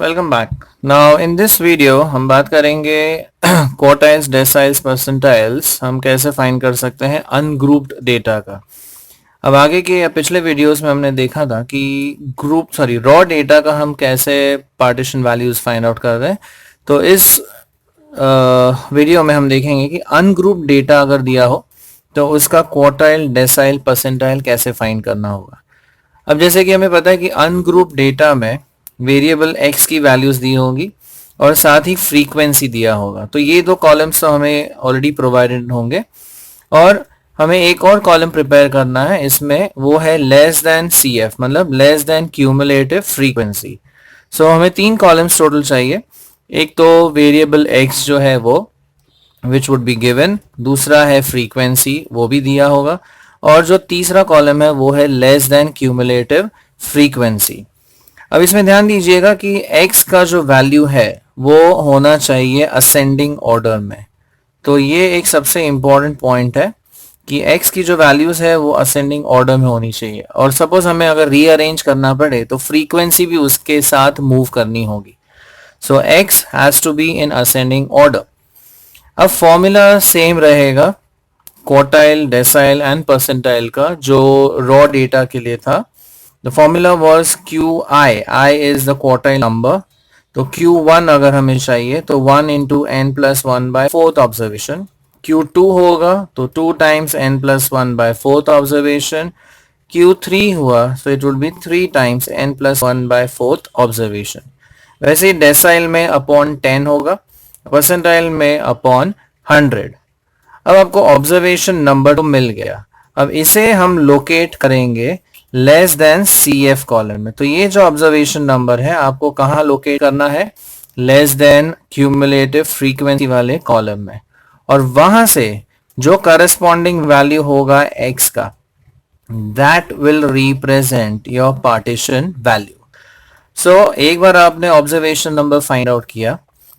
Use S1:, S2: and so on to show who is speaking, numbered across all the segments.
S1: Welcome back. Now in this video हम बात करेंगे क्वार्टाइल्स, डेसाइल्स, परसेंटाइल्स हम कैसे फाइंड कर सकते हैं अनग्रुप्ड डेटा का। अब आगे के या पिछले वीडियोस में हमने देखा था कि रॉ डेटा का हम कैसे पार्टीशन वैल्यूज फाइंड आउट कर रहे हैं। तो इस वीडियो में हम देखेंगे कि अनग्रुप्ड डेटा अगर दिया हो तो उसका क्वार्टाइल, डेसाइल, परसेंटाइल कैसे फाइंड करना होगा। अब जैसे कि हमें पता है कि अनग्रुप डेटा में वेरिएबल x की वैल्यूज दी होंगी और साथ ही फ्रीक्वेंसी दिया होगा। तो ये दो कॉलम्स तो हमें ऑलरेडी प्रोवाइडेड होंगे और हमें एक और कॉलम प्रिपेयर करना है। इसमें वो है लेस देन CF, मतलब लेस देन क्यूमुलेटिव फ्रीक्वेंसी। सो हमें तीन कॉलम्स टोटल चाहिए। एक तो वेरिएबल x जो है वो विच वुड बी गिवन, दूसरा है फ्रीक्वेंसी, वो भी दिया होगा, और जो तीसरा कॉलम है वो है लेस देन क्यूमुलेटिव फ्रीक्वेंसी। अब इसमें ध्यान दीजिएगा कि x का जो वैल्यू है वो होना चाहिए असेंडिंग ऑर्डर में। तो ये एक सबसे इंपॉर्टेंट पॉइंट है कि x की जो वैल्यूज है वो असेंडिंग ऑर्डर में होनी चाहिए। और सपोज हमें अगर रीअरेंज करना पड़े तो फ्रीक्वेंसी भी उसके साथ मूव करनी होगी। So x has to be in ascending order. अब फॉर्मूला सेम रहेगा क्वार्टाइल, डेसाइल एंड परसेंटाइल का जो रॉ डेटा के लिए था। The formula was QI, I is the quartile number. तो Q1 अगर हमें चाहिए तो 1 into n plus one by fourth observation. Q2 होगा तो 2 times n plus one by fourth observation. Q3 हुआ तो it would be 3 times n plus one by fourth observation. वैसे ही डेसाइल में अपॉन 10 होगा, परसेंटाइल में अपॉन 100। अब आपको ऑब्जर्वेशन नंबर तो मिल गया। अब इसे हम लोकेट करेंगे लेस देन CF कॉलम में। तो ये जो ऑब्जर्वेशन नंबर है आपको कहाँ लोकेट करना है? लेस देन क्यूमुलेटिव फ्रीक्वेंसी वाले कॉलम में। और वहां से जो करस्पॉन्डिंग वैल्यू होगा x का, that will represent your partition value. So एक बार आपने ऑब्जर्वेशन नंबर फाइंड आउट किया,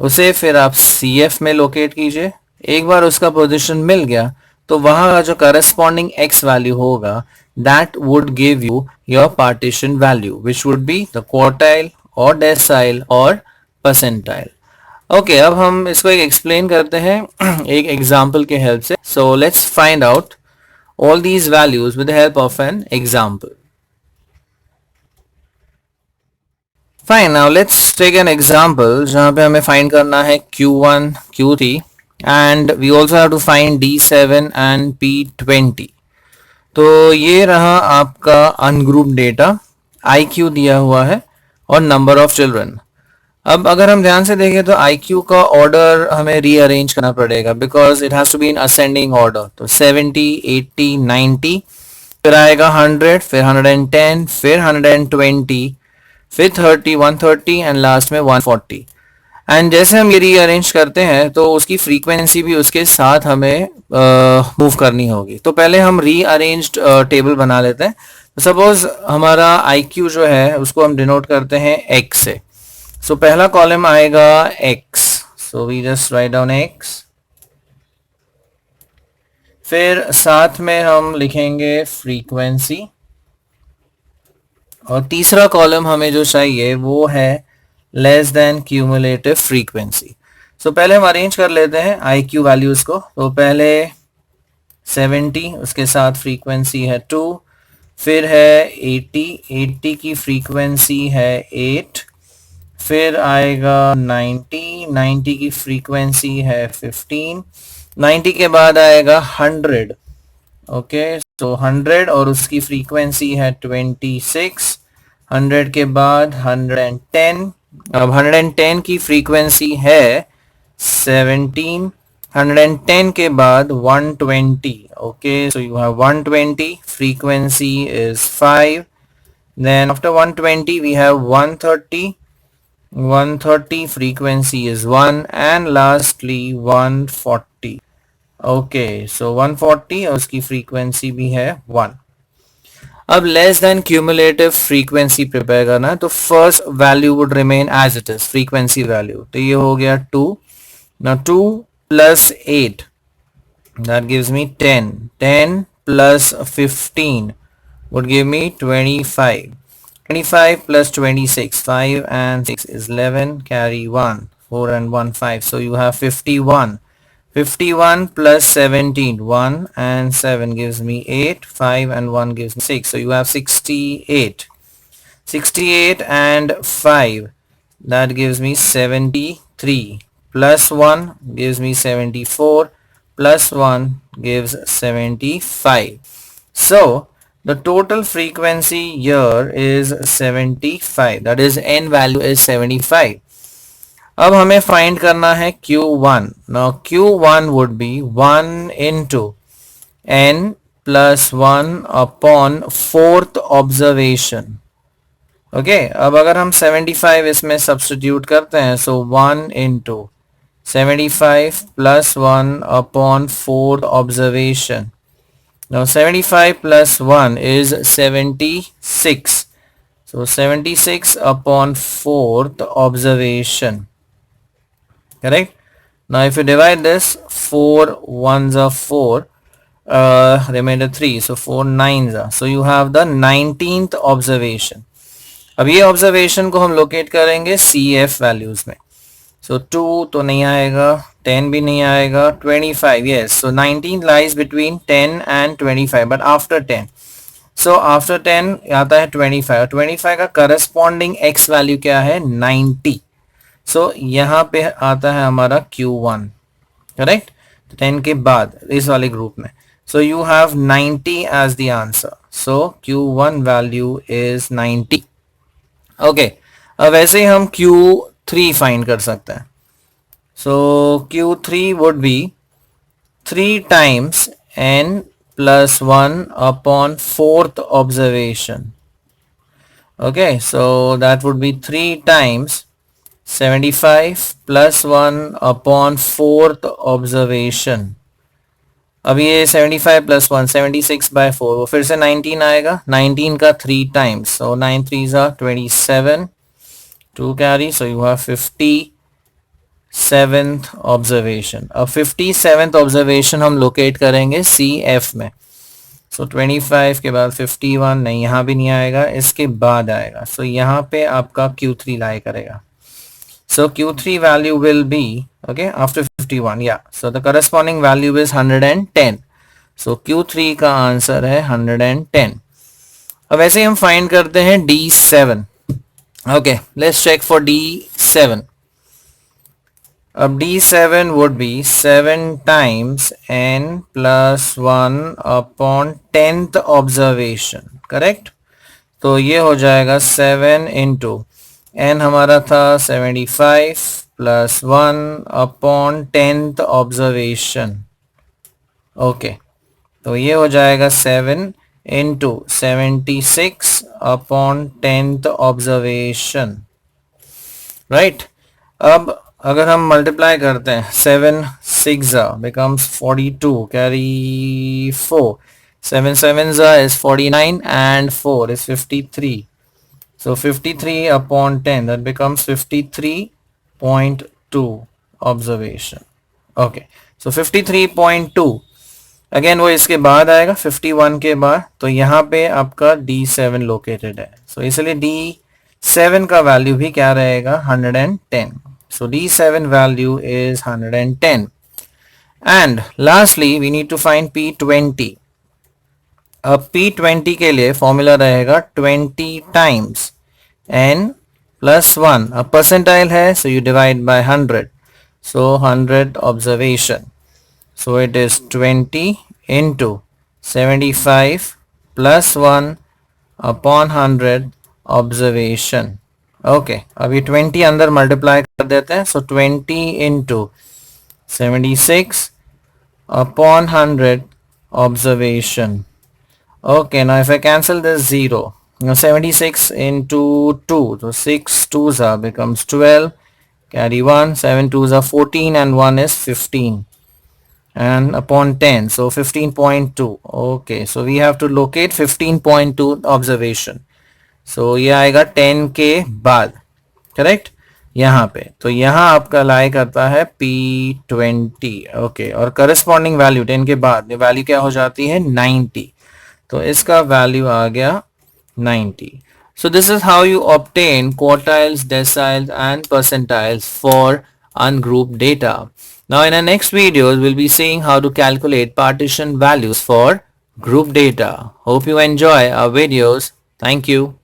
S1: उसे फिर आप CF में लोकेट कीजिए। एक बार उसका पोजीशन मिल गया तो वहां का जो करस्पॉन्डिंग x वैल्यू होगा that would give you your partition value which would be the quartile और डेसाइल और परसेंटाइल। ओके, अब हम इसको एक एक्सप्लेन करते हैं एक एग्जांपल के हेल्प से। So let's find out all these values with the help of an example. Fine, now let's take an example जहां पे हमें फाइंड करना है Q1, Q3 and we also have to find D7 and P20। तो ये रहा आपका ungroup data, IQ दिया हुआ है और नंबर ऑफ चिल्ड्रन। अब अगर हम ध्यान से देखें तो IQ का ऑर्डर हमें रीअरेंज करना पड़ेगा because it has to be in ascending order. तो 70, 80, 90, फिर आएगा 100, फिर 110, फिर 120, फिर 30, 130 एंड लास्ट में 140। एंड जैसे हम ये रीअरेंज करते हैं तो उसकी फ्रीक्वेंसी भी उसके साथ हमें मूव करनी होगी। तो पहले हम रीअरेंज्ड टेबल बना लेते हैं। सपोज हमारा IQ जो है उसको हम डिनोट करते हैं x से। सो पहला कॉलम आएगा x, so we just write down x। फिर साथ में हम लिखेंगे फ्रीक्वेंसी और तीसरा कॉलम हमें जो चाहिए वो है लेस देन क्यूमुलेटिव फ्रीक्वेंसी। सो पहले हम अरेंज कर लेते हैं IQ वैल्यूज को। तो पहले 70, उसके साथ फ्रीक्वेंसी है 2, फिर है 80, 80 की फ्रीक्वेंसी है 8, फिर आएगा 90, 90 की फ्रीक्वेंसी है 15, 90 के बाद आएगा 100। ओके, सो 100 और उसकी फ्रीक्वेंसी है 26, 100 के बाद 110। अब 110 की फ्रीक्वेंसी है 17, 110 के बाद 120। Okay, so you have 120, frequency is 5. Then after 120 we have 130, 130 frequency is 1 and lastly 140. Okay, so 140 और उसकी फ्रीक्वेंसी भी है 1। अब less than cumulative frequency prepare करना है तो first value would remain as it is, frequency value. तो ये हो गया 2। Now 2 plus 8 that gives me 10 plus 15 would give me 25. 25 plus 26, 5 and 6 is 11, carry 1, 4 and 1, 5. So you have 51. 51 plus 17, 1 and 7 gives me 8, 5 and 1 gives me 6. So you have 68. 68 and 5, that gives me 73. Plus 1 gives me 74. Plus 1 gives 75. So the total frequency here is 75. That is n value is 75. अब हमें find करना है Q1. Now Q1 would be 1 into n plus 1 upon fourth observation. Okay अब अगर हम 75 इसमें substitute करते हैं, सो 1 into 75 plus 1 upon fourth observation. Now 75 plus 1 is 76. So 76 upon fourth observation. Correct? Now if you divide this, 4 ones are 4, remainder 3, so 4 nines are. So you have the 19th observation. अब ये observation को हम locate करेंगे CF values में. सो 2 तो नहीं आएगा, 10 भी नहीं आएगा, 25 yes. So 19 lies between 10 and 25 but after 10. So after 10 आता है 25. 25 का करस्पॉन्डिंग x वैल्यू क्या है? 90. So यहाँ पे आता है हमारा Q1. करेक्ट? 10 के बाद इस वाले ग्रुप में. So you have 90 as the answer. So Q1 value is 90. Okay अब ऐसे ही हम Q3 फाइंड कर सकते हैं. सो Q3 would be 3 times n plus 1 upon fourth observation. Okay, so that would be 3 times 75 plus 1 upon fourth observation. अब ये 75 plus 1 76 by 4, वो फिर से 19 आएगा. 19 का 3 times, so 9 3s are 27, 2 carry, so you have 57th observation. अब 57th observation हम locate करेंगे CF में. So 25 के बाद 51 नहीं, यहाँ भी नहीं आएगा, इसके बाद आएगा. So यहाँ पे आपका Q3 लाई करेगा. So Q3 value will be, okay, after 51, yeah. So the corresponding value is 110. So Q3 का आंसर है 110. अब ऐसे ही हम फाइंड करते हैं D7. Okay, let's check for D7. अब D7 would be 7 times n plus 1 upon 10th observation. Correct? तो ये हो जाएगा 7 into n हमारा था 75 plus 1 upon 10th observation. Okay तो ये हो जाएगा 7 into 76 upon 10th observation. Right अब अगर हम मल्टीप्लाई करते हैं 7 6 becomes 42, carry 4, 7 7 is 49 and 4 is 53. So 53 upon 10, that becomes 53.2 observation. Okay, so 53.2 again वो इसके बाद आएगा 51 के बाद, तो यहाँ पे आपका D7 लोकेटेड है. सो इसलिए D7 का वैल्यू भी क्या रहेगा? 110. So D7 value is 110. And lastly we need to find P20. अब P20 के लिए फॉर्मूला रहेगा 20 times n plus 1. अब परसेंटाइल है, so you divide by 100. So 100 observation. So it is 20 into 75 plus 1 upon 100 observation. Okay, अब ये 20 अंदर multiply कर देते हैं. So 20 into 76 upon 100 observation. Okay, now if I cancel this 0, now 76 into 2, so 6 2s are becomes 12, carry 1, 7 2s are 14 and 1 is 15, and upon 10, so 15.2. Okay, so we have to locate 15.2 observation. So ये आएगा 10 के बाद, correct, यहाँ पे. तो यहाँ आपका लाई करता है P20. ओके, और करस्पॉन्डिंग वैल्यू 10 के बाद वैल्यू क्या हो जाती है? 90. तो इसका वैल्यू आ गया 90. So this is how you obtain quartiles, deciles and percentiles for ungrouped data. Now in our next videos, we'll be seeing how to calculate partition values for group data. Hope you enjoy our videos. Thank you.